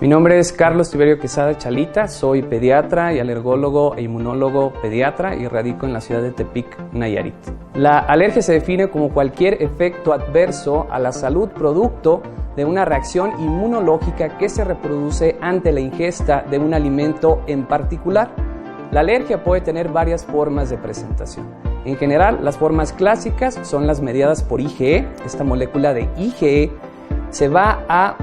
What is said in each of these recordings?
Mi nombre es Carlos Tiberio Quesada Chalita, soy pediatra y alergólogo e inmunólogo pediatra y radico en la ciudad de Tepic, Nayarit. La alergia se define como cualquier efecto adverso a la salud producto de una reacción inmunológica que se reproduce ante la ingesta de un alimento en particular. La alergia puede tener varias formas de presentación. En general, las formas clásicas son las mediadas por IgE. Esta molécula de IgE se va a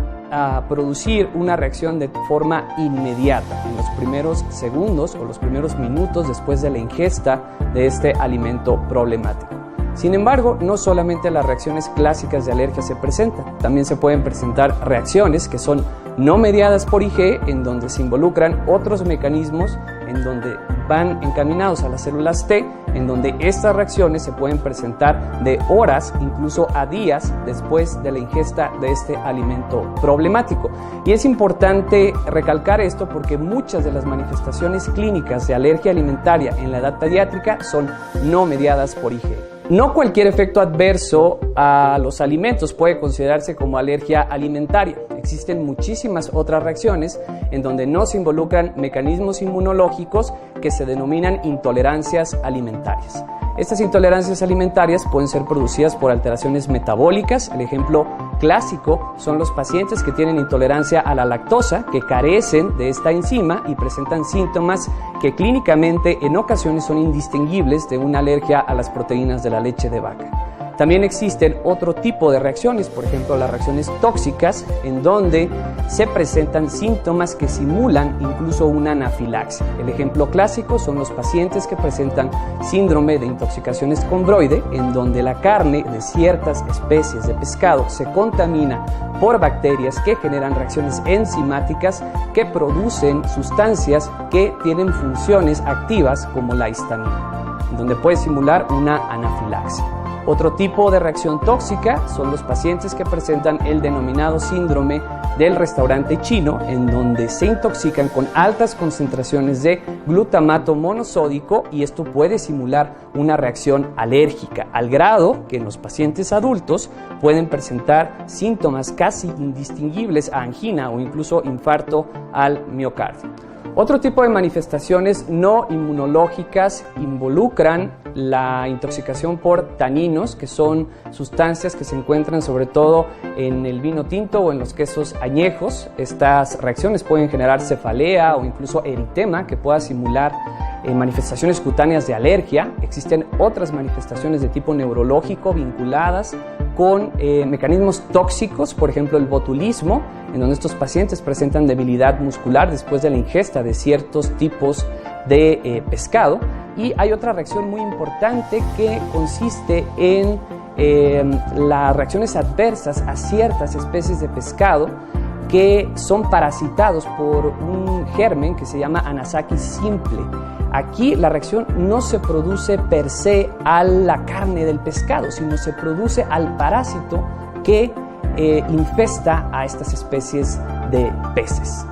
producir una reacción de forma inmediata en los primeros segundos o los primeros minutos después de la ingesta de este alimento problemático. Sin embargo, no solamente las reacciones clásicas de alergia se presentan, también se pueden presentar reacciones que son no mediadas por IgE, en donde se involucran otros mecanismos, en donde van encaminados a las células T, en donde estas reacciones se pueden presentar de horas, incluso a días después de la ingesta de este alimento problemático. Y es importante recalcar esto porque muchas de las manifestaciones clínicas de alergia alimentaria en la edad pediátrica son no mediadas por IgE. No cualquier efecto adverso a los alimentos puede considerarse como alergia alimentaria. Existen muchísimas otras reacciones en donde no se involucran mecanismos inmunológicos que se denominan intolerancias alimentarias. Estas intolerancias alimentarias pueden ser producidas por alteraciones metabólicas. El ejemplo clásico son los pacientes que tienen intolerancia a la lactosa, que carecen de esta enzima y presentan síntomas que clínicamente en ocasiones son indistinguibles de una alergia a las proteínas de la leche de vaca. También existen otro tipo de reacciones, por ejemplo las reacciones tóxicas, en donde se presentan síntomas que simulan incluso una anafilaxia. El ejemplo clásico son los pacientes que presentan síndrome de intoxicación escondroide, en donde la carne de ciertas especies de pescado se contamina por bacterias que generan reacciones enzimáticas que producen sustancias que tienen funciones activas como la histamina, en donde puede simular una anafilaxia. Otro tipo de reacción tóxica son los pacientes que presentan el denominado síndrome del restaurante chino, en donde se intoxican con altas concentraciones de glutamato monosódico y esto puede simular una reacción alérgica, al grado que en los pacientes adultos pueden presentar síntomas casi indistinguibles a angina o incluso infarto al miocardio. Otro tipo de manifestaciones no inmunológicas involucran la intoxicación por taninos, que son sustancias que se encuentran sobre todo en el vino tinto o en los quesos añejos. Estas reacciones pueden generar cefalea o incluso eritema, que pueda simular manifestaciones cutáneas de alergia. Existen otras manifestaciones de tipo neurológico vinculadas con mecanismos tóxicos, por ejemplo el botulismo, en donde estos pacientes presentan debilidad muscular después de la ingesta de ciertos tipos de pescado. Y hay otra reacción muy importante que consiste en las reacciones adversas a ciertas especies de pescado que son parasitados por un germen que se llama Anisakis simple. Aquí la reacción no se produce per se a la carne del pescado, sino se produce al parásito que infesta a estas especies de peces.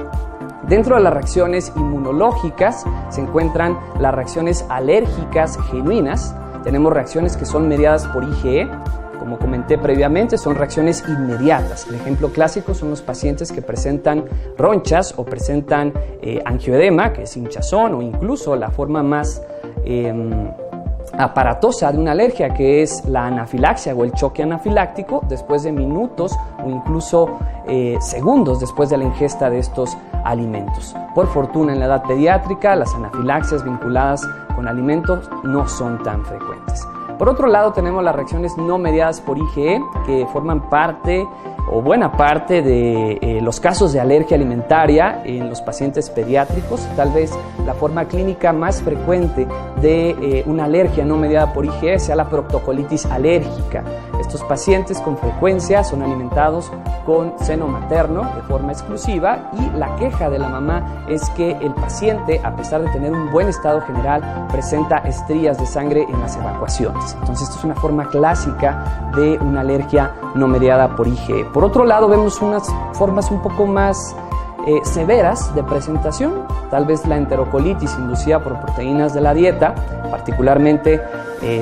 Dentro de las reacciones inmunológicas se encuentran las reacciones alérgicas genuinas. Tenemos reacciones que son mediadas por IgE. Como comenté previamente, son reacciones inmediatas. El ejemplo clásico son los pacientes que presentan ronchas o presentan angioedema, que es hinchazón, o incluso la forma más aparatosa de una alergia, que es la anafilaxia o el choque anafiláctico, después de minutos o incluso segundos después de la ingesta de estos alimentos. Por fortuna, en la edad pediátrica, las anafilaxias vinculadas con alimentos no son tan frecuentes. Por otro lado, tenemos las reacciones no mediadas por IgE, que forman parte o buena parte de los casos de alergia alimentaria en los pacientes pediátricos. Tal vez la forma clínica más frecuente de una alergia no mediada por IgE sea la proctocolitis alérgica. Estos pacientes con frecuencia son alimentados con seno materno de forma exclusiva y la queja de la mamá es que el paciente, a pesar de tener un buen estado general, presenta estrías de sangre en las evacuaciones. Entonces, esto es una forma clásica de una alergia no mediada por IgE. Por otro lado, vemos unas formas un poco más severas de presentación, tal vez la enterocolitis inducida por proteínas de la dieta, particularmente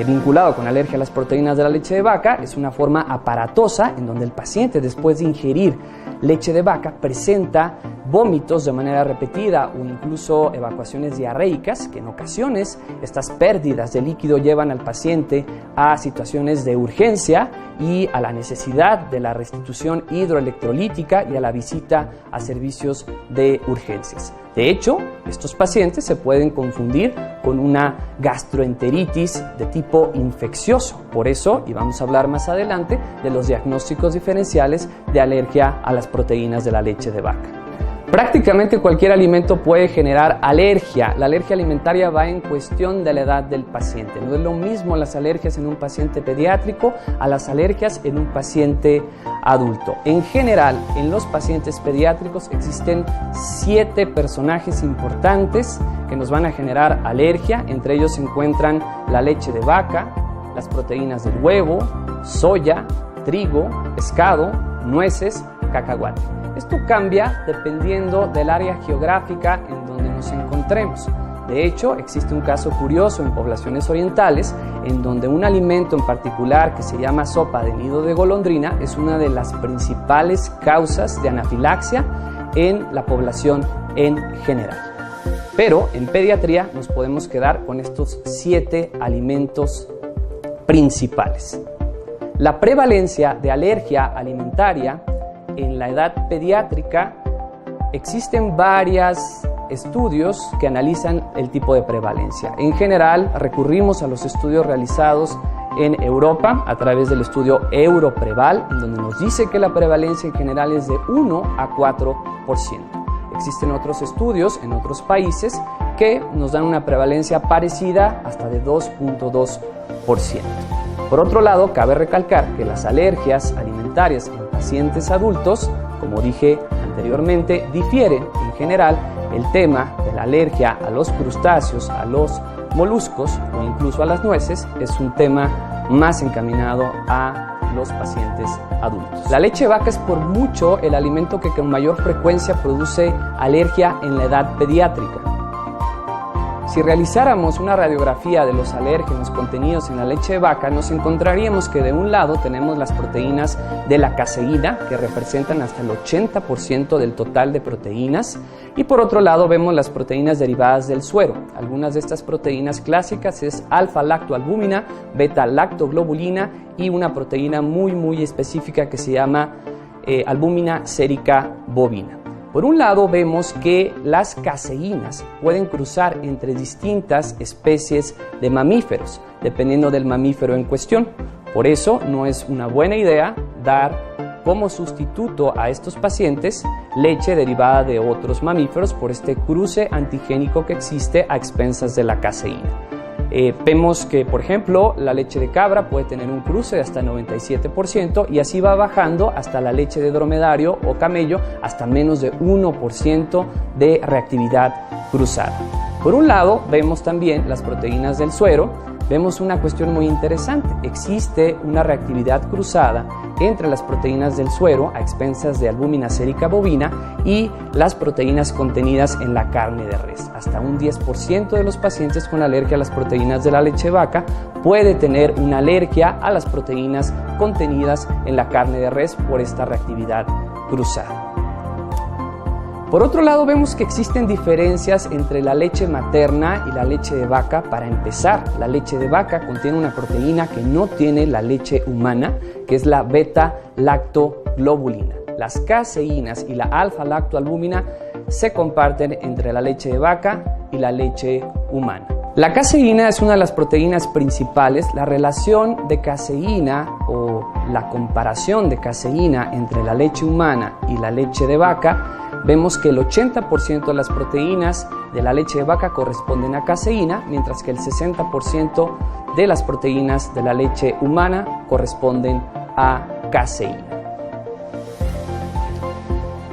vinculado con alergia a las proteínas de la leche de vaca. Es una forma aparatosa en donde el paciente, después de ingerir leche de vaca presenta vómitos de manera repetida o incluso evacuaciones diarreicas, que en ocasiones estas pérdidas de líquido llevan al paciente a situaciones de urgencia y a la necesidad de la restitución hidroelectrolítica y a la visita a servicios de urgencias. De hecho, estos pacientes se pueden confundir con una gastroenteritis de tipo infeccioso. Por eso, y vamos a hablar más adelante, de los diagnósticos diferenciales de alergia a las proteínas de la leche de vaca. Prácticamente cualquier alimento puede generar alergia. La alergia alimentaria va en cuestión de la edad del paciente. No es lo mismo las alergias en un paciente pediátrico a las alergias en un paciente adulto. En general, en los pacientes pediátricos existen 7 personajes importantes que nos van a generar alergia. Entre ellos se encuentran la leche de vaca, las proteínas del huevo, soya, trigo, pescado, nueces, cacahuate. Esto cambia dependiendo del área geográfica en donde nos encontremos. De hecho, existe un caso curioso en poblaciones orientales en donde un alimento en particular que se llama sopa de nido de golondrina es una de las principales causas de anafilaxia en la población en general. Pero en pediatría nos podemos quedar con estos 7 alimentos principales. La prevalencia de alergia alimentaria en la edad pediátrica, existen varios estudios que analizan el tipo de prevalencia. En general, recurrimos a los estudios realizados en Europa a través del estudio Europreval, en donde nos dice que la prevalencia en general es de 1 a 4%. Existen otros estudios en otros países que nos dan una prevalencia parecida hasta de 2.2%. Por otro lado, cabe recalcar que las alergias alimentarias en pacientes adultos, como dije anteriormente, difieren. En general, el tema de la alergia a los crustáceos, a los moluscos o incluso a las nueces es un tema más encaminado a los pacientes adultos. La leche de vaca es por mucho el alimento que con mayor frecuencia produce alergia en la edad pediátrica. Si realizáramos una radiografía de los alérgenos contenidos en la leche de vaca, nos encontraríamos que de un lado tenemos las proteínas de la caseína, que representan hasta el 80% del total de proteínas, y por otro lado vemos las proteínas derivadas del suero. Algunas de estas proteínas clásicas es alfa-lactoalbúmina, beta-lactoglobulina y una proteína muy específica que se llama albúmina sérica bovina. Por un lado vemos que las caseínas pueden cruzar entre distintas especies de mamíferos, dependiendo del mamífero en cuestión. Por eso no es una buena idea dar como sustituto a estos pacientes leche derivada de otros mamíferos por este cruce antigénico que existe a expensas de la caseína. Vemos que, por ejemplo, la leche de cabra puede tener un cruce de hasta 97% y así va bajando hasta la leche de dromedario o camello hasta menos de 1% de reactividad cruzada. Por un lado, vemos también las proteínas del suero. Vemos una cuestión muy interesante. Existe una reactividad cruzada entre las proteínas del suero a expensas de albúmina sérica bovina y las proteínas contenidas en la carne de res. Hasta un 10% de los pacientes con alergia a las proteínas de la leche de vaca puede tener una alergia a las proteínas contenidas en la carne de res por esta reactividad cruzada. Por otro lado, vemos que existen diferencias entre la leche materna y la leche de vaca. Para empezar, la leche de vaca contiene una proteína que no tiene la leche humana, que es la beta-lactoglobulina. Las caseínas y la alfa-lactoalbúmina se comparten entre la leche de vaca y la leche humana. La caseína es una de las proteínas principales. La relación de caseína o la comparación de caseína entre la leche humana y la leche de vaca, vemos que el 80% de las proteínas de la leche de vaca corresponden a caseína, mientras que el 60% de las proteínas de la leche humana corresponden a caseína.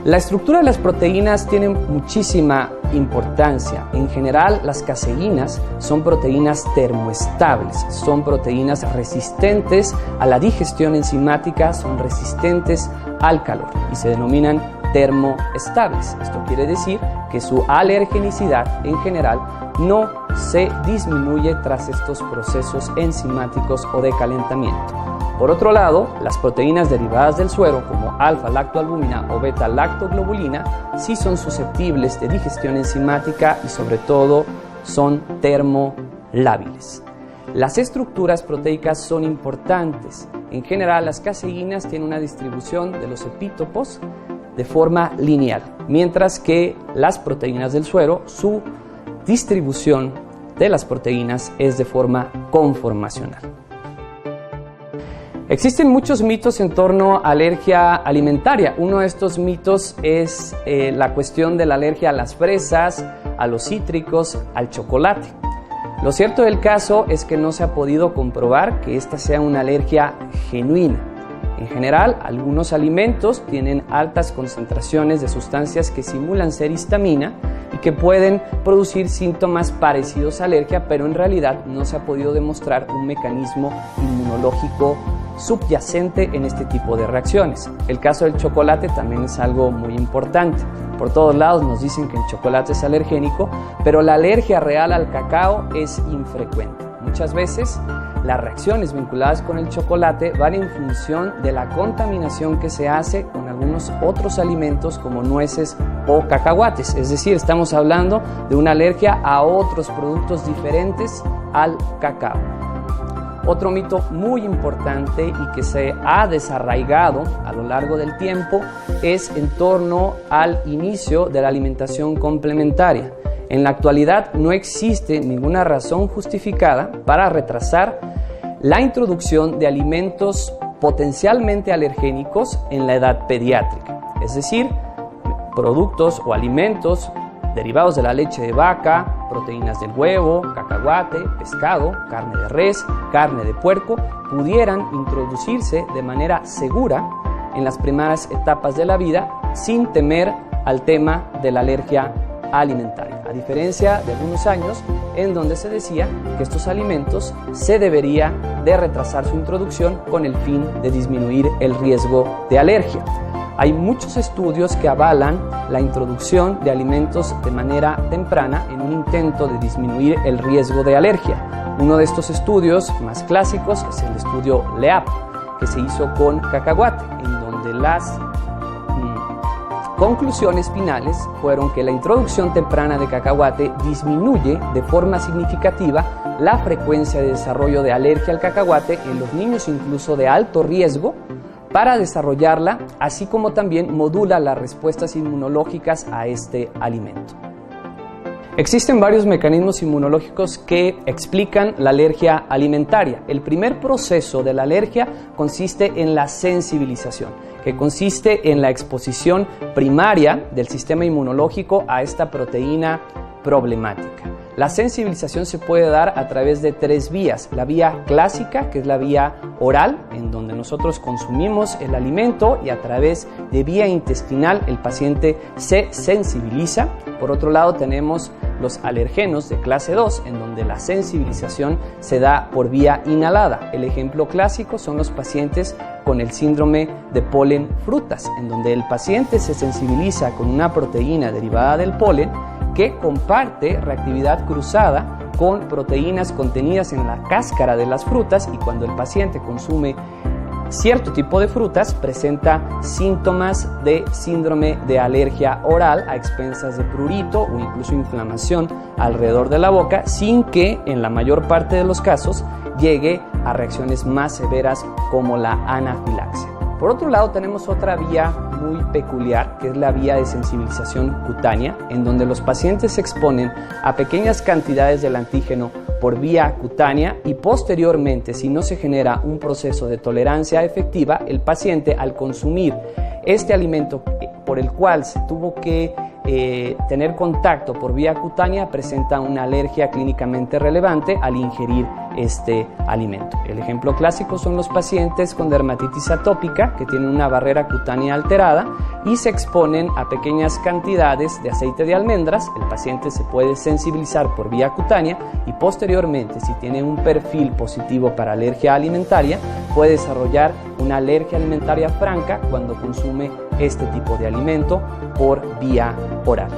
La estructura de las proteínas tiene muchísima importancia. En general, las caseínas son proteínas termoestables, son proteínas resistentes a la digestión enzimática, son resistentes al calor y se denominan termoestables. Esto quiere decir que su alergenicidad en general no se disminuye tras estos procesos enzimáticos o de calentamiento. Por otro lado, las proteínas derivadas del suero, como alfa-lactoalbúmina o beta-lactoglobulina, sí son susceptibles de digestión enzimática y sobre todo son termolábiles. Las estructuras proteicas son importantes. En general, las caseínas tienen una distribución de los epítopos de forma lineal, mientras que las proteínas del suero, su distribución de las proteínas es de forma conformacional. Existen muchos mitos en torno a alergia alimentaria. Uno de estos mitos es la cuestión de la alergia a las fresas, a los cítricos, al chocolate. Lo cierto del caso es que no se ha podido comprobar que esta sea una alergia genuina. En general, algunos alimentos tienen altas concentraciones de sustancias que simulan ser histamina y que pueden producir síntomas parecidos a alergia, pero en realidad no se ha podido demostrar un mecanismo inmunológico subyacente en este tipo de reacciones. El caso del chocolate también es algo muy importante. Por todos lados nos dicen que el chocolate es alergénico, pero la alergia real al cacao es infrecuente. Muchas veces las reacciones vinculadas con el chocolate van en función de la contaminación que se hace con algunos otros alimentos como nueces o cacahuates. Es decir, estamos hablando de una alergia a otros productos diferentes al cacao. Otro mito muy importante y que se ha desarraigado a lo largo del tiempo es en torno al inicio de la alimentación complementaria. En la actualidad no existe ninguna razón justificada para retrasar la introducción de alimentos potencialmente alergénicos en la edad pediátrica, es decir, productos o alimentos derivados de la leche de vaca, proteínas del huevo, cacahuate, pescado, carne de res, carne de puerco, pudieran introducirse de manera segura en las primeras etapas de la vida sin temer al tema de la alergia alimentaria, a diferencia de algunos años en donde se decía que estos alimentos se debería de retrasar su introducción con el fin de disminuir el riesgo de alergia. Hay muchos estudios que avalan la introducción de alimentos de manera temprana en un intento de disminuir el riesgo de alergia. Uno de estos estudios más clásicos es el estudio LEAP, que se hizo con cacahuate, en donde las conclusiones finales fueron que la introducción temprana de cacahuate disminuye de forma significativa la frecuencia de desarrollo de alergia al cacahuate en los niños incluso de alto riesgo para desarrollarla, así como también modula las respuestas inmunológicas a este alimento. Existen varios mecanismos inmunológicos que explican la alergia alimentaria. El primer proceso de la alergia consiste en la sensibilización, que consiste en la exposición primaria del sistema inmunológico a esta proteína problemática. La sensibilización se puede dar a través de tres vías. La vía clásica, que es la vía oral, en donde nosotros consumimos el alimento, y a través de vía intestinal el paciente se sensibiliza. Por otro lado tenemos los alergenos de clase 2, en donde la sensibilización se da por vía inhalada. El ejemplo clásico son los pacientes con el síndrome de polen frutas, en donde el paciente se sensibiliza con una proteína derivada del polen que comparte reactividad cruzada con proteínas contenidas en la cáscara de las frutas, y cuando el paciente consume cierto tipo de frutas presenta síntomas de síndrome de alergia oral a expensas de prurito o incluso inflamación alrededor de la boca, sin que en la mayor parte de los casos llegue a reacciones más severas como la anafilaxia. Por otro lado tenemos otra vía muy peculiar, que es la vía de sensibilización cutánea, en donde los pacientes se exponen a pequeñas cantidades del antígeno por vía cutánea, y posteriormente, si no se genera un proceso de tolerancia efectiva, el paciente, al consumir este alimento por el cual se tuvo que tener contacto por vía cutánea, presenta una alergia clínicamente relevante al ingerir este alimento. El ejemplo clásico son los pacientes con dermatitis atópica que tienen una barrera cutánea alterada y se exponen a pequeñas cantidades de aceite de almendras. El paciente se puede sensibilizar por vía cutánea y posteriormente, si tiene un perfil positivo para alergia alimentaria, puede desarrollar una alergia alimentaria franca cuando consume este tipo de alimento por vía oral.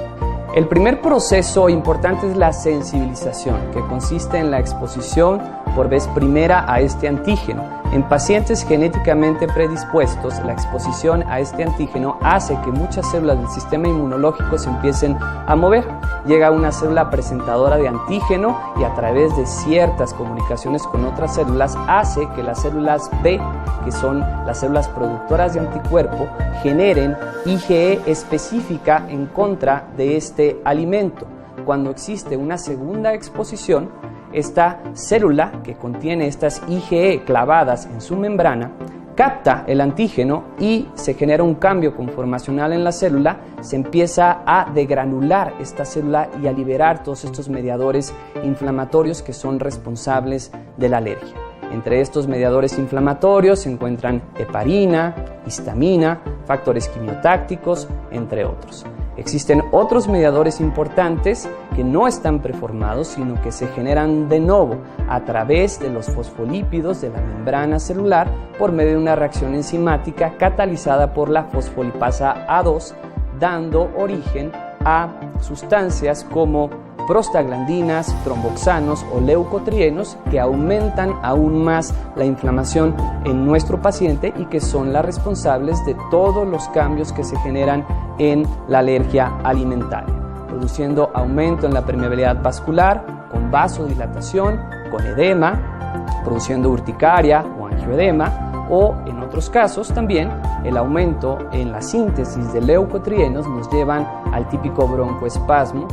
El primer proceso importante es la sensibilización, que consiste en la exposición por vez primera a este antígeno. En pacientes genéticamente predispuestos, la exposición a este antígeno hace que muchas células del sistema inmunológico se empiecen a mover. Llega una célula presentadora de antígeno y a través de ciertas comunicaciones con otras células hace que las células B, que son las células productoras de anticuerpo, generen IgE específica en contra de este alimento. Cuando existe una segunda exposición, esta célula que contiene estas IgE clavadas en su membrana capta el antígeno y se genera un cambio conformacional en la célula, se empieza a degranular esta célula y a liberar todos estos mediadores inflamatorios que son responsables de la alergia. Entre estos mediadores inflamatorios se encuentran heparina, histamina, factores quimiotácticos, entre otros. Existen otros mediadores importantes que no están preformados, sino que se generan de nuevo a través de los fosfolípidos de la membrana celular por medio de una reacción enzimática catalizada por la fosfolipasa A2, dando origen a sustancias como prostaglandinas, tromboxanos o leucotrienos que aumentan aún más la inflamación en nuestro paciente y que son las responsables de todos los cambios que se generan en la alergia alimentaria, produciendo aumento en la permeabilidad vascular, con vasodilatación, con edema, produciendo urticaria o angioedema, o en otros casos también el aumento en la síntesis de leucotrienos nos llevan al típico broncoespasmo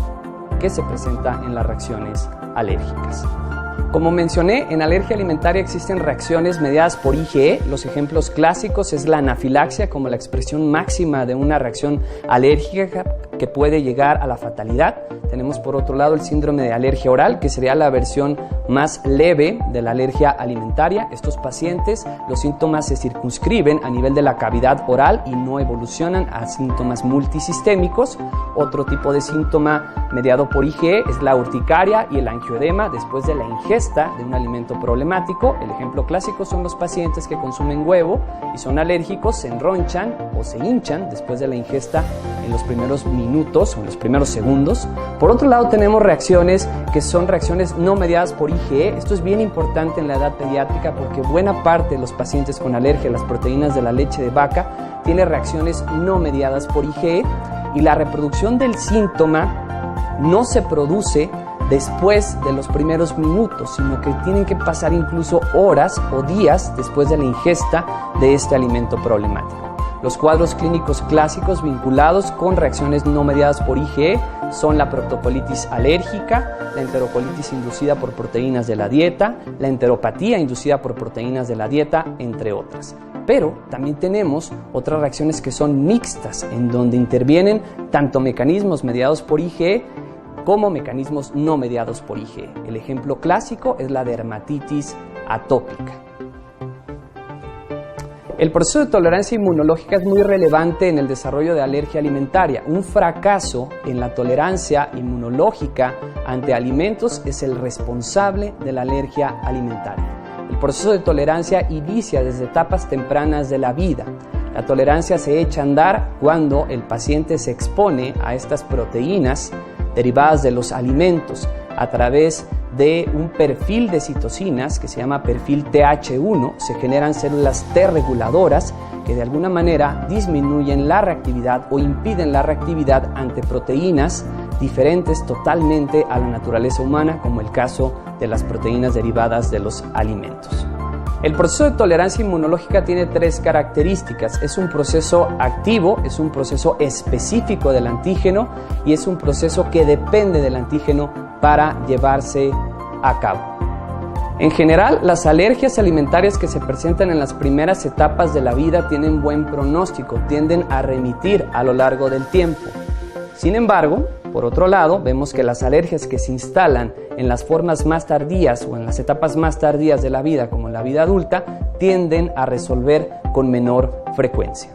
que se presenta en las reacciones alérgicas. Como mencioné, en alergia alimentaria existen reacciones mediadas por IgE. Los ejemplos clásicos es la anafilaxia como la expresión máxima de una reacción alérgica que puede llegar a la fatalidad. Tenemos por otro lado el síndrome de alergia oral, que sería la versión más leve de la alergia alimentaria. Estos pacientes, los síntomas se circunscriben a nivel de la cavidad oral y no evolucionan a síntomas multisistémicos. Otro tipo de síntoma mediado por IgE es la urticaria y el angioedema después de la ingesta de un alimento problemático. El ejemplo clásico son los pacientes que consumen huevo y son alérgicos, se enronchan o se hinchan después de la ingesta en los primeros minutos o en los primeros segundos. Por otro lado, tenemos reacciones que son reacciones no mediadas por IgE. Esto es bien importante en la edad pediátrica porque buena parte de los pacientes con alergia a las proteínas de la leche de vaca tiene reacciones no mediadas por IgE y la reproducción del síntoma no se produce después de los primeros minutos, sino que tienen que pasar incluso horas o días después de la ingesta de este alimento problemático. Los cuadros clínicos clásicos vinculados con reacciones no mediadas por IgE son la proctocolitis alérgica, la enterocolitis inducida por proteínas de la dieta, la enteropatía inducida por proteínas de la dieta, entre otras. Pero también tenemos otras reacciones que son mixtas, en donde intervienen tanto mecanismos mediados por IgE como mecanismos no mediados por IgE. El ejemplo clásico es la dermatitis atópica. El proceso de tolerancia inmunológica es muy relevante en el desarrollo de alergia alimentaria. Un fracaso en la tolerancia inmunológica ante alimentos es el responsable de la alergia alimentaria. El proceso de tolerancia inicia desde etapas tempranas de la vida. La tolerancia se echa a andar cuando el paciente se expone a estas proteínas derivadas de los alimentos a través de un perfil de citocinas que se llama perfil TH1. Se generan células T reguladoras que de alguna manera disminuyen la reactividad o impiden la reactividad ante proteínas diferentes totalmente a la naturaleza humana, como el caso de las proteínas derivadas de los alimentos. El proceso de tolerancia inmunológica tiene tres características. Es un proceso activo, es un proceso específico del antígeno y es un proceso que depende del antígeno para llevarse a cabo. En general, las alergias alimentarias que se presentan en las primeras etapas de la vida tienen buen pronóstico, tienden a remitir a lo largo del tiempo. Sin embargo, por otro lado, vemos que las alergias que se instalan en las formas más tardías o en las etapas más tardías de la vida, como en la vida adulta, tienden a resolver con menor frecuencia.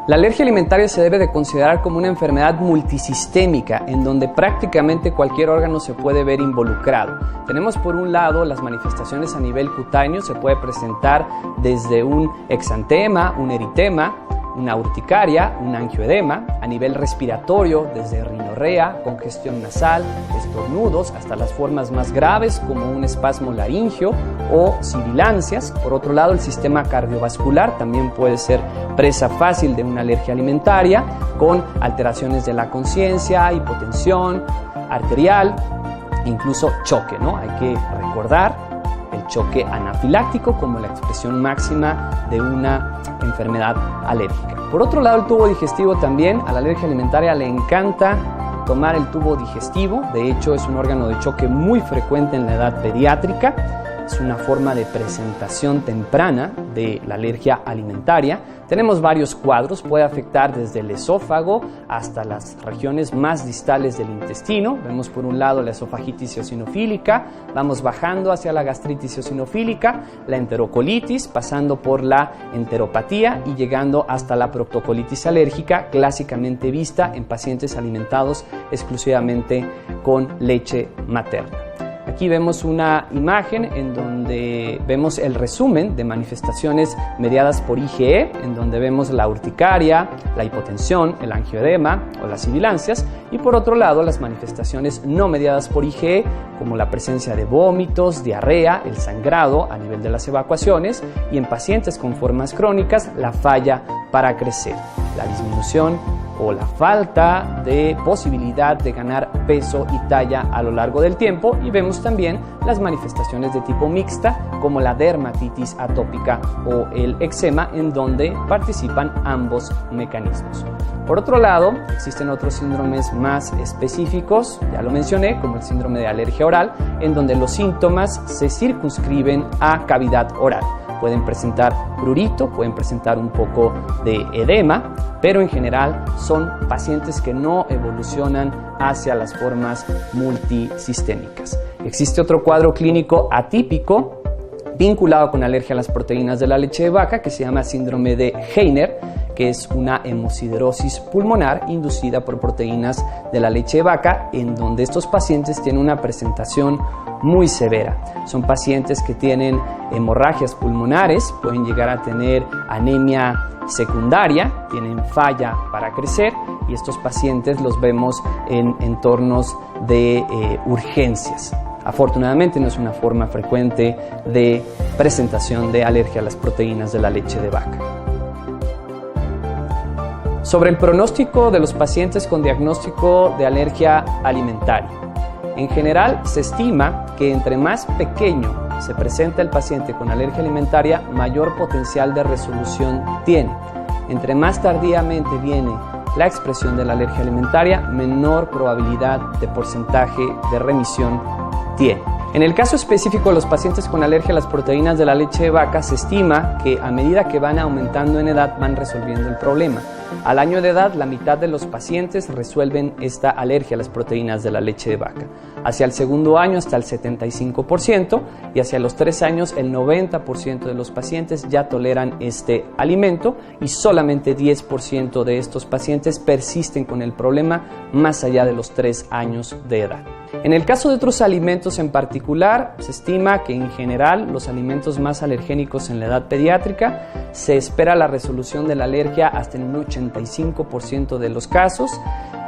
La alergia alimentaria se debe de considerar como una enfermedad multisistémica en donde prácticamente cualquier órgano se puede ver involucrado. Tenemos por un lado las manifestaciones a nivel cutáneo, se puede presentar desde un exantema, un eritema, una urticaria, un angioedema, a nivel respiratorio, desde rinorrea, congestión nasal, estornudos, hasta las formas más graves como un espasmo laringio o sibilancias. Por otro lado, el sistema cardiovascular también puede ser presa fácil de una alergia alimentaria, con alteraciones de la conciencia, hipotensión arterial, incluso choque, ¿no? Hay que recordar el choque anafiláctico como la expresión máxima de una enfermedad alérgica. Por otro lado, el tubo digestivo también, a la alergia alimentaria le encanta tomar el tubo digestivo. De hecho, es un órgano de choque muy frecuente en la edad pediátrica. Es una forma de presentación temprana de la alergia alimentaria. Tenemos varios cuadros, puede afectar desde el esófago hasta las regiones más distales del intestino. Vemos por un lado la esofagitis eosinofílica, vamos bajando hacia la gastritis eosinofílica, la enterocolitis, pasando por la enteropatía y llegando hasta la proctocolitis alérgica, clásicamente vista en pacientes alimentados exclusivamente con leche materna. Aquí vemos una imagen en donde vemos el resumen de manifestaciones mediadas por IgE, en donde vemos la urticaria, la hipotensión, el angioedema o las sibilancias, y por otro lado las manifestaciones no mediadas por IgE, como la presencia de vómitos, diarrea, el sangrado a nivel de las evacuaciones, y en pacientes con formas crónicas, la falla para crecer, la disminución o la falta de posibilidad de ganar peso y talla a lo largo del tiempo, y vemos también las manifestaciones de tipo mixta como la dermatitis atópica o el eczema, en donde participan ambos mecanismos. Por otro lado, existen otros síndromes más específicos, ya lo mencioné, como el síndrome de alergia oral, en donde los síntomas se circunscriben a cavidad oral. Pueden presentar prurito, pueden presentar un poco de edema, pero en general son pacientes que no evolucionan hacia las formas multisistémicas. Existe otro cuadro clínico atípico vinculado con alergia a las proteínas de la leche de vaca que se llama síndrome de Heiner, que es una hemosiderosis pulmonar inducida por proteínas de la leche de vaca, en donde estos pacientes tienen una presentación muy severa. Son pacientes que tienen hemorragias pulmonares, pueden llegar a tener anemia secundaria, tienen falla para crecer, y estos pacientes los vemos en entornos de urgencias. Afortunadamente no es una forma frecuente de presentación de alergia a las proteínas de la leche de vaca. Sobre el pronóstico de los pacientes con diagnóstico de alergia alimentaria. En general, se estima que entre más pequeño se presenta el paciente con alergia alimentaria, mayor potencial de resolución tiene. Entre más tardíamente viene la expresión de la alergia alimentaria, menor probabilidad de porcentaje de remisión tiene. En el caso específico de los pacientes con alergia a las proteínas de la leche de vaca, se estima que a medida que van aumentando en edad van resolviendo el problema. Al año de edad, la mitad de los pacientes resuelven esta alergia a las proteínas de la leche de vaca. Hacia el segundo año hasta el 75%, y hacia los 3 años el 90% de los pacientes ya toleran este alimento, y solamente 10% de estos pacientes persisten con el problema más allá de los 3 años de edad. En el caso de otros alimentos en particular, se estima que en general los alimentos más alergénicos en la edad pediátrica se espera la resolución de la alergia hasta en un 85% de los casos.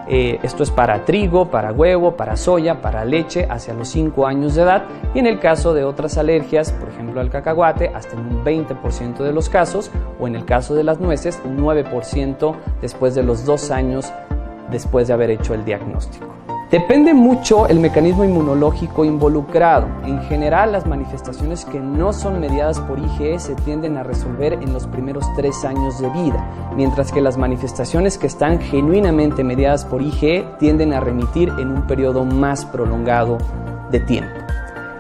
Esto es para trigo, para huevo, para soya, para leche hacia los 5 años de edad, y en el caso de otras alergias, por ejemplo al cacahuate, hasta en un 20% de los casos, o en el caso de las nueces, 9% después de los 2 años después de haber hecho el diagnóstico. Depende mucho el mecanismo inmunológico involucrado. En general, las manifestaciones que no son mediadas por IgE se tienden a resolver en los primeros 3 años de vida, mientras que las manifestaciones que están genuinamente mediadas por IgE tienden a remitir en un periodo más prolongado de tiempo.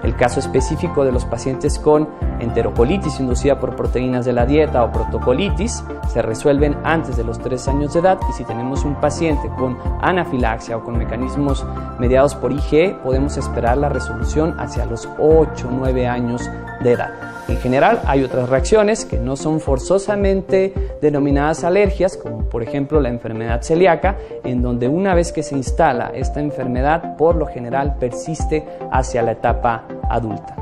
El caso específico de los pacientes con enterocolitis inducida por proteínas de la dieta o proctocolitis se resuelven antes de los 3 años de edad, y si tenemos un paciente con anafilaxia o con mecanismos mediados por IgE, podemos esperar la resolución hacia los 8 o 9 años de edad. En general, hay otras reacciones que no son forzosamente denominadas alergias, como por ejemplo la enfermedad celíaca, en donde una vez que se instala esta enfermedad, por lo general persiste hacia la etapa adulta.